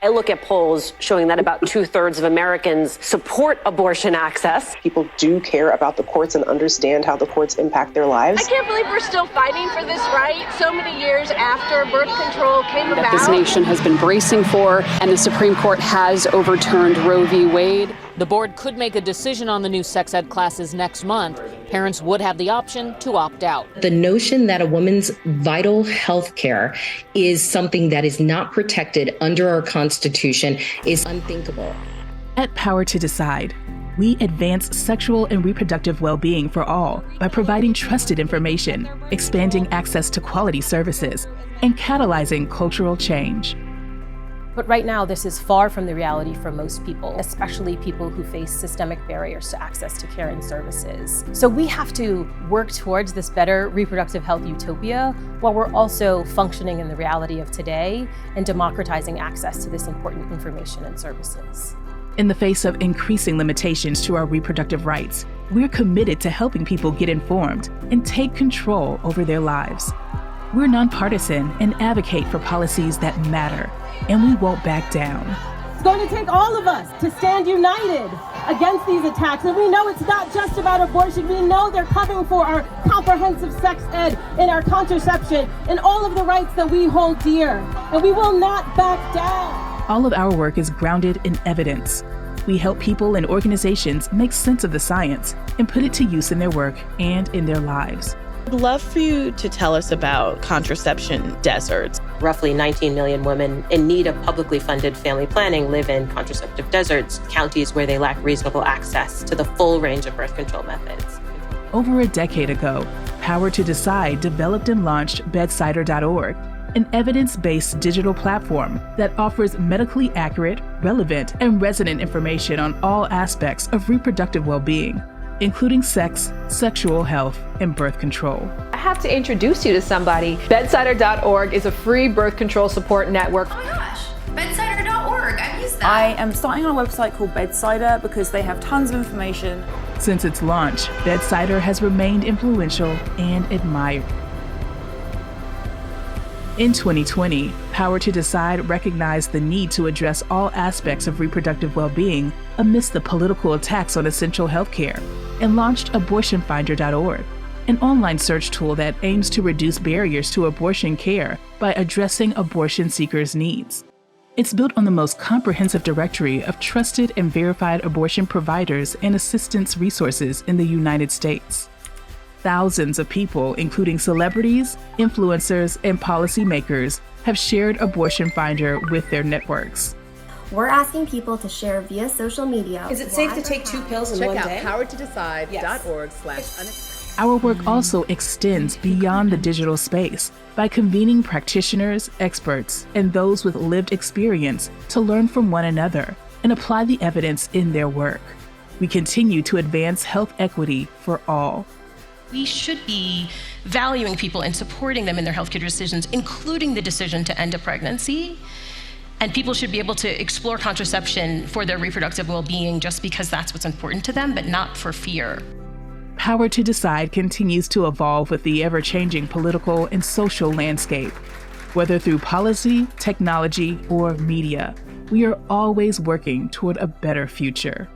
I look at polls showing that about 2/3 of Americans support abortion access. People do care about the courts and understand how the courts impact their lives. I can't believe we're still fighting for this right so many years after birth control came about. That this nation has been bracing for, and the Supreme Court has overturned Roe v. Wade. The board could make a decision on the new sex ed classes next month. Parents would have the option to opt out. The notion that a woman's vital health care is something that is not protected under our Constitution is unthinkable. At Power to Decide, we advance sexual and reproductive well-being for all by providing trusted information, expanding access to quality services, and catalyzing cultural change. But right now, this is far from the reality for most people, especially people who face systemic barriers to access to care and services. So we have to work towards this better reproductive health utopia while we're also functioning in the reality of today and democratizing access to this important information and services. In the face of increasing limitations to our reproductive rights, we're committed to helping people get informed and take control over their lives. We're nonpartisan and advocate for policies that matter, and we won't back down. It's going to take all of us to stand united against these attacks. And we know it's not just about abortion. We know they're coming for our comprehensive sex ed and our contraception and all of the rights that we hold dear. And we will not back down. All of our work is grounded in evidence. We help people and organizations make sense of the science and put it to use in their work and in their lives. I'd love for you to tell us about contraception deserts. Roughly 19 million women in need of publicly funded family planning live in contraceptive deserts, counties where they lack reasonable access to the full range of birth control methods. Over a decade ago, Power to Decide developed and launched bedsider.org, an evidence-based digital platform that offers medically accurate, relevant, and resonant information on all aspects of reproductive well-being, including sex, sexual health, and birth control. I have to introduce you to somebody. Bedsider.org is a free birth control support network. Oh my gosh, bedsider.org, I've used that. I am starting on a website called Bedsider because they have tons of information. Since its launch, Bedsider has remained influential and admired. In 2020, Power to Decide recognized the need to address all aspects of reproductive well-being amidst the political attacks on essential health care, and launched abortionfinder.org, an online search tool that aims to reduce barriers to abortion care by addressing abortion seekers' needs. It's built on the most comprehensive directory of trusted and verified abortion providers and assistance resources in the United States. Thousands of people, including celebrities, influencers, and policymakers, have shared Abortion Finder with their networks. We're asking people to share via social media. Is it safe to take 2 pills in one day? Check out powertodecide.org/unexpected. Our work also extends beyond the digital space by convening practitioners, experts, and those with lived experience to learn from one another and apply the evidence in their work. We continue to advance health equity for all. We should be valuing people and supporting them in their healthcare decisions, including the decision to end a pregnancy. And people should be able to explore contraception for their reproductive well-being just because that's what's important to them, but not for fear. Power to Decide continues to evolve with the ever-changing political and social landscape. Whether through policy, technology, or media, we are always working toward a better future.